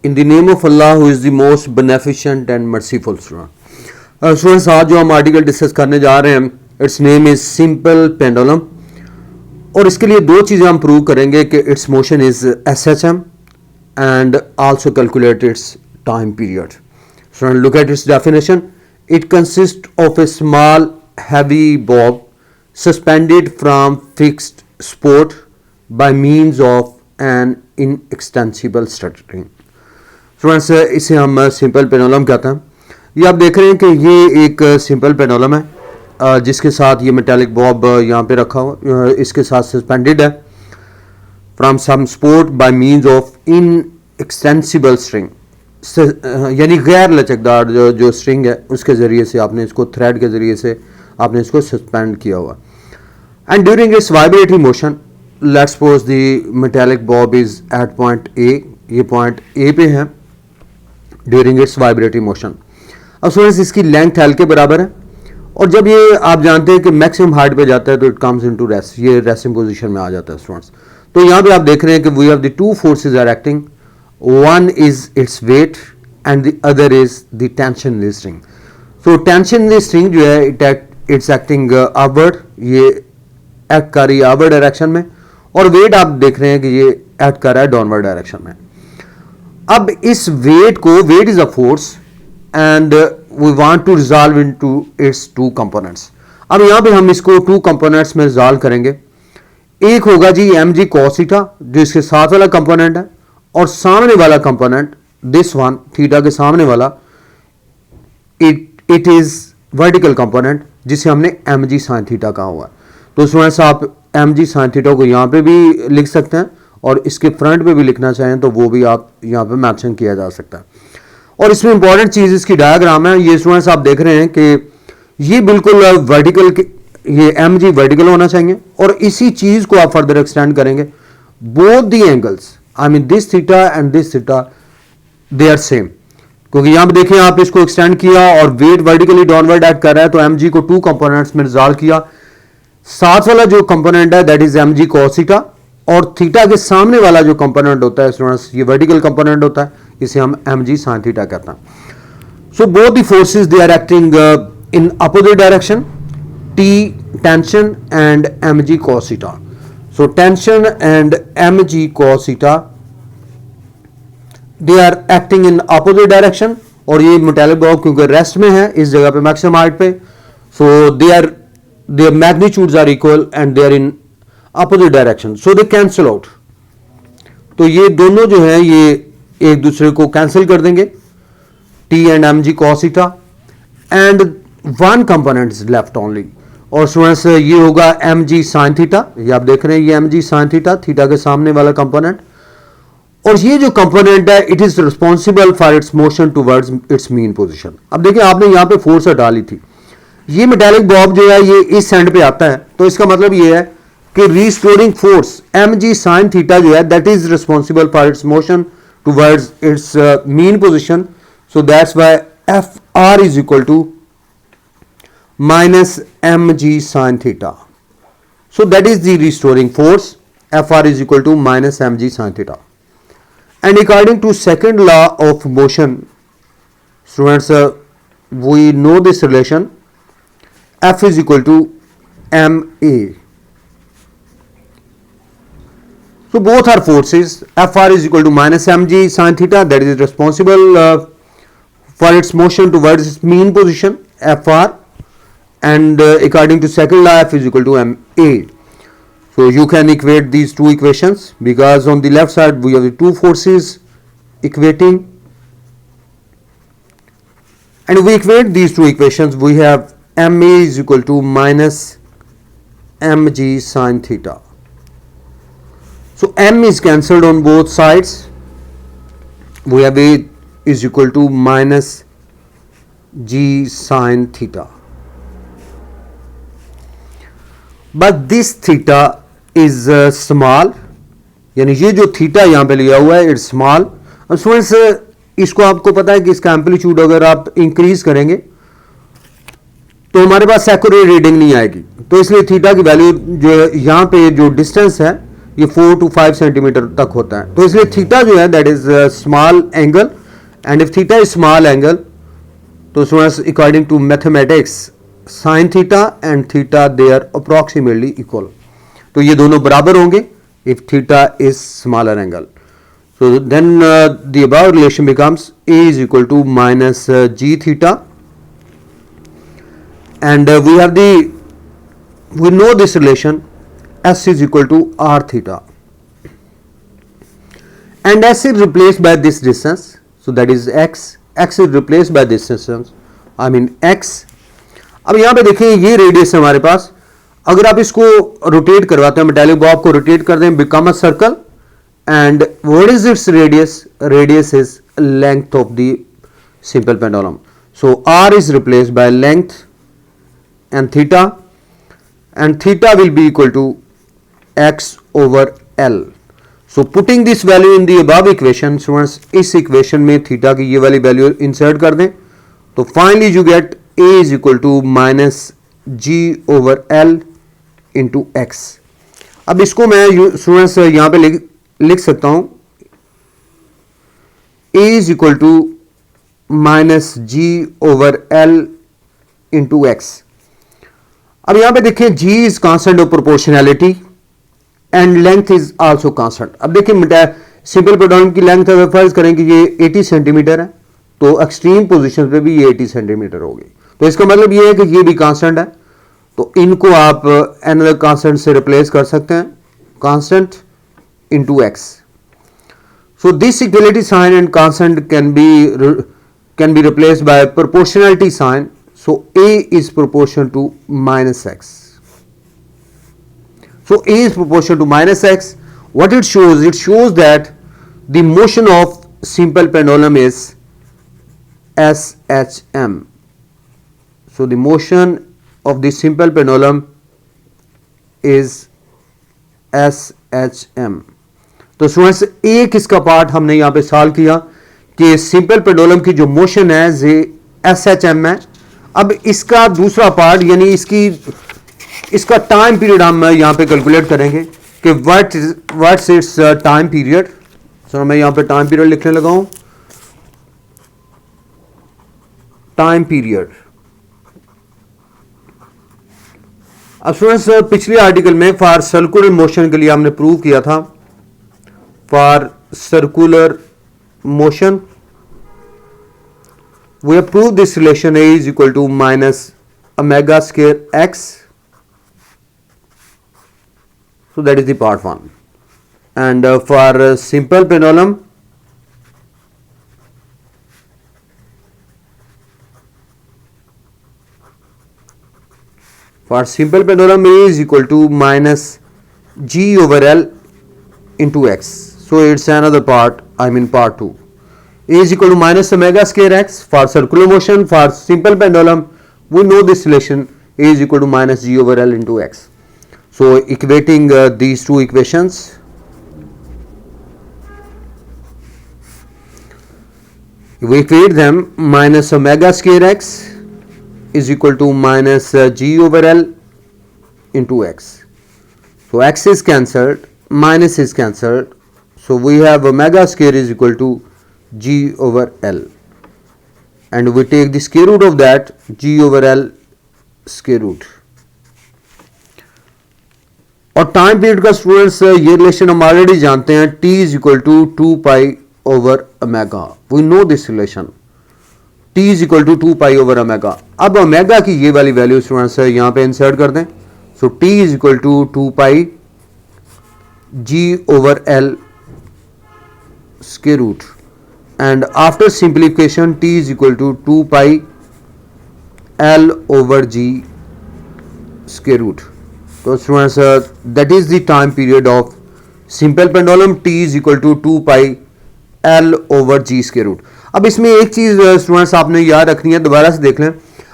In the name of Allah who is the most beneficent and merciful. Students आज जो हम article discuss करने जा रहे हैं its name is simple pendulum और इसके लिए दो चीज़ें हम प्रूव करेंगे कि its motion is SHM and also calculate its time period. Student look at its definition. It consist of a small heavy bob suspended from fixed support by means of an inextensible string. Students इसे हम simple pendulum कहते हैं. ये आप देख रहे हैं कि ये एक सिंपल पेंडुलम है जिसके साथ ये मेटालिक बॉब यहाँ पे रखा हुआ, इसके साथ सस्पेंडेड है from some support by means of inextensible string, यानी गैर लचकदार जो स्ट्रिंग है उसके ज़रिए से आपने इसको थ्रेड के ज़रिए से आपने इसको सस्पेंड किया हुआ. And during its vibratory motion let's suppose the metallic bob is at point A, ये पॉइंट ए पे है ड्यूरिंग इट्स वाइब्रेटरी मोशन. अब स्टूडेंट्स इसकी लेंथ एल के बराबर है और जब ये आप जानते हैं कि मैक्सिमम हाइट पे जाता है तो इट कम्स इनटू रेस्ट, ये रेस्टिंग पोजीशन में आ जाता है स्टूडेंट्स. तो यहाँ पे आप देख रहे हैं कि we have the two forces are acting, one is its weight and the other is the tension in the string. So tension in the string जो है इट्स एक्टिंग अपवर्ड, ये एक्ट कर रही है अपवर्ड डायरेक्शन में और wait आप देख रहे हैं कि ये एक्ट कर रहा है डाउनवर्ड डायरेक्शन में. अब इस वेट को, weight is a force and we want to resolve into its two components. अब यहाँ पे हम इसको टू कंपोनेंट्स में रिजॉल्व करेंगे. एक होगा जी mg cos थीटा जो इसके साथ वाला कंपोनेंट है और सामने वाला कंपोनेंट दिस वन थीटा के सामने वाला इट इज वर्टिकल कंपोनेंट जिसे हमने mg sin थीटा कहा हुआ है. तो स्टूडेंट्स आप mg sin थीटा को यहाँ पे भी लिख सकते हैं और इसके फ्रंट पे भी लिखना चाहें तो वो भी आप यहाँ पे मेंशन किया जा सकता है. और इसमें इंपॉर्टेंट चीज इसकी डायग्राम है. ये स्टूडेंट्स आप देख रहे हैं कि ये बिल्कुल वर्टिकल, ये mg वर्टिकल होना चाहिए और इसी चीज को आप फर्दर एक्सटेंड करेंगे. Both the angles I mean this theta and this theta they are same, क्योंकि यहां पे देखिए आप इसको एक्सटेंड किया और वेट वर्टिकली डाउनवर्ड एक्ट कर रहा है तो mg को टू कंपोनेंट्स में रिजॉल्व किया. साथ वाला जो कंपोनेंट है that is mg cos theta और थीटा के सामने वाला जो कंपोनेंट होता है स्टूडेंट्स ये वर्टिकल कंपोनेंट होता है, इसे हम mg sin थीटा कहते हैं. So both the forces they are acting in opposite direction, T tension and mg cos theta. So tension and mg cos theta they are acting in opposite direction और ये metallic Bob क्योंकि rest में है इस जगह पे maximum height पे, so their magnitudes are equal and they are in opposite direction, so they cancel out. तो ये दोनों जो है ये एक दूसरे को कैंसिल कर देंगे, T and mg cos theta and one component is left only. और स्टूडेंट्स ये होगा mg sin थीटा, ये आप देख रहे हैं ये mg sin थीटा, थीटा के सामने वाला कंपोनेंट और ये जो कंपोनेंट है it is responsible for its motion towards it's mean position. अब देखिए आपने यहां पे फोर्स हटा ली थी, ये मेटालिक बॉब जो है ये इस एंड पे आता है तो इसका मतलब ये है कि restoring force mg sin theta जो है that is responsible for its motion towards its mean position. So that's why Fr is equal to minus mg sin theta. So that is the restoring force. Fr is equal to minus mg sin theta. And according to second law of motion, students, we know this relation. F is equal to ma. So both are forces. Fr is equal to minus mg sin theta that is responsible for its motion towards its mean position Fr and according to second law F is equal to ma. So you can equate these two equations because on the left side we have the two forces equating and we equate these two equations we have ma is equal to minus mg sin theta. So m is cancelled on both sides. We have a is equal to minus g sin theta. But this theta is small. यानी ये जो theta यहाँ पे लिया हुआ है it's small. अब students इसको आपको पता है कि इसका एम्पलीट्यूड अगर आप इंक्रीज करेंगे तो हमारे पास एक्यूरेट रीडिंग नहीं आएगी, तो इसलिए थीटा की वैल्यू जो यहाँ पे जो डिस्टेंस है ये 4 to 5 सेंटीमीटर तक होता है। तो इसलिए थीटा जो है that is small angle, and if theta is small angle तो students according to mathematics sine theta and theta they are approximately equal. तो ये दोनों बराबर होंगे if theta is smaller angle. So then the above relation becomes A is equal to minus g theta, and we know this relation S is equal to r theta, and S is replaced by this distance, so that is x. X is replaced by this distance, I mean x. अब यहाँ पे देखिए ये radius है हमारे पास, अगर आप इसको रोटेट करवाते हैं, मेटालिक बॉब को रोटेट कर दें, become a circle. And what is its radius? Radius is length of the simple pendulum. So r is replaced by length and theta will be equal to x over L. So putting this value in the above equation, students, इस equation में theta की ये वाली value insert कर दें, तो finally you get A is equal to minus g over L into x. अब इसको मैं students यहाँ पे लिख सकता हूं A is equal to minus g over L into x. अब यहां पे देखिए g is constant of proportionality and length is also constant. अब देखिए सिंपल पेंडुलम की लेंथ अगर फर्ज करें कि ये 80 सेंटीमीटर है तो एक्सट्रीम पोजीशन पे भी ये 80 सेंटीमीटर होगी, तो इसका मतलब ये है कि ये भी कांस्टेंट है, तो इनको आप एनदर कांस्टेंट से रिप्लेस कर सकते हैं, constant into x. So this equality sign and constant can be replaced by proportionality sign. So A is proportional to minus x. So A is proportional to minus x. What it shows? It shows that the motion of simple pendulum is SHM. So the motion of the simple pendulum is SHM. तो students एक इसका part हमने यहाँ पे solve किया कि simple pendulum की जो मोशन है ये SHM है। अब इसका दूसरा पार्ट यानी इसका टाइम पीरियड हम यहाँ पे कैलकुलेट करेंगे कि व्हाट्स इट्स टाइम पीरियड। सो मैं यहाँ पे टाइम पीरियड लिखने लगा हूँ, टाइम पीरियड। अब स्टूडेंट्स पिछले आर्टिकल में फॉर सर्कुलर मोशन के लिए हमने प्रूव किया था, for circular motion we have proved this relation A is equal to minus omega square x. So that is the part 1. And for simple pendulum, A is equal to minus g over L into x. So it's another part, I mean part 2. A is equal to minus omega square x for circular motion. For simple pendulum, we know this relation A is equal to minus g over L into x. So equating these two equations, we equate them, minus omega square x is equal to minus g over L into x. So x is cancelled, minus is cancelled. So we have omega square is equal to g over L, and we take the square root of that, g over L square root. और time period का students ये relation हम already जानते हैं, t is equal to 2 pi over omega. We know this relation, t is equal to 2 pi over omega. अब omega की ये वाली वैल्यू स्टूडेंट्स यहाँ पे इंसर्ट कर दें. सो t is equal to 2 pi g over L square root, and after simplification t is equal to 2 pi L over g square root. So students, that is the time period of simple pendulum. T is equal to 2 pi L over g square root. अब इसमें एक चीज students आपने याद रखनी है, दोबारा से देख लें.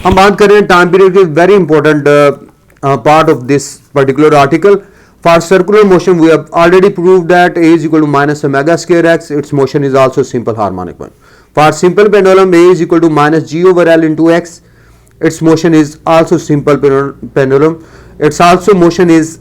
हम बात कर रहे हैं टाइम पीरियड के very important part of this particular article. For circular motion, we have already proved that A is equal to minus omega square x. Its motion is also simple harmonic one. For simple pendulum, A is equal to minus g over L into x. Its motion is also simple pendulum. Its also motion is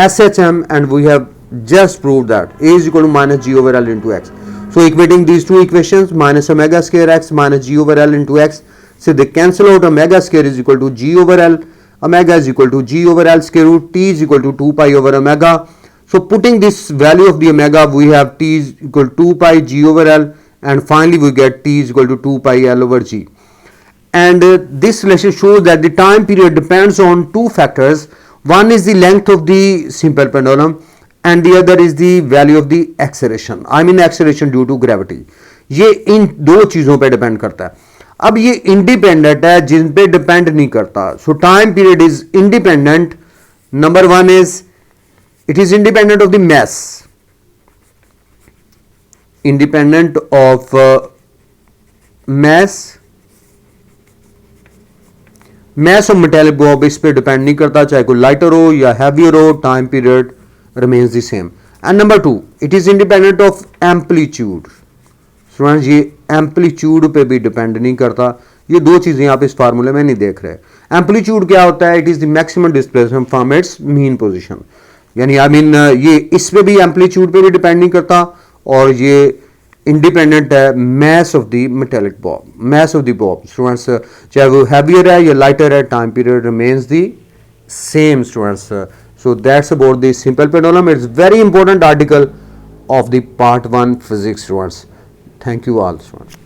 SHM, and we have Just prove that A is equal to minus G over L into X. So equating these two equations, minus omega square X minus G over L into X, so they cancel out. Omega square is equal to G over L, omega is equal to G over L square root, T is equal to 2 pi over omega. So putting this value of the omega, we have T is equal to 2 pi G over L, and finally we get T is equal to 2 pi L over G. And this relation shows that the time period depends on two factors. One is the length of the simple pendulum and the other is the value of the acceleration, I mean acceleration due to gravity. ये इन दो चीज़ों पे depend करता है. अब ये independent है, जिन पे डिपेंड नहीं करता. सो time period is independent. Number one is it is independent of the mass, independent of mass of metallic Bob इस पे डिपेंड नहीं करता, चाहे कोई लाइटर हो या हैवियर हो, time period remains the same. And number two, it is independent of amplitude. Students ये एम्पलीट्यूड पे भी डिपेंड नहीं करता. ये दो चीजें आप इस फार्मूले में नहीं देख रहे. एम्पलीट्यूड क्या होता है? It is the maximum displacement from its mean position. यानी आई मीन ये इस पे भी एम्पलीट्यूड पे भी डिपेंड नहीं करता और ये इंडिपेंडेंट है mass of the metallic Bob, mass of the Bob. Students चाहे वो हैवियर है या लाइटर है, time period remains the same. Students so that's about the simple pendulum. It's very important article of the part 1 physics. Students, thank you all. Students.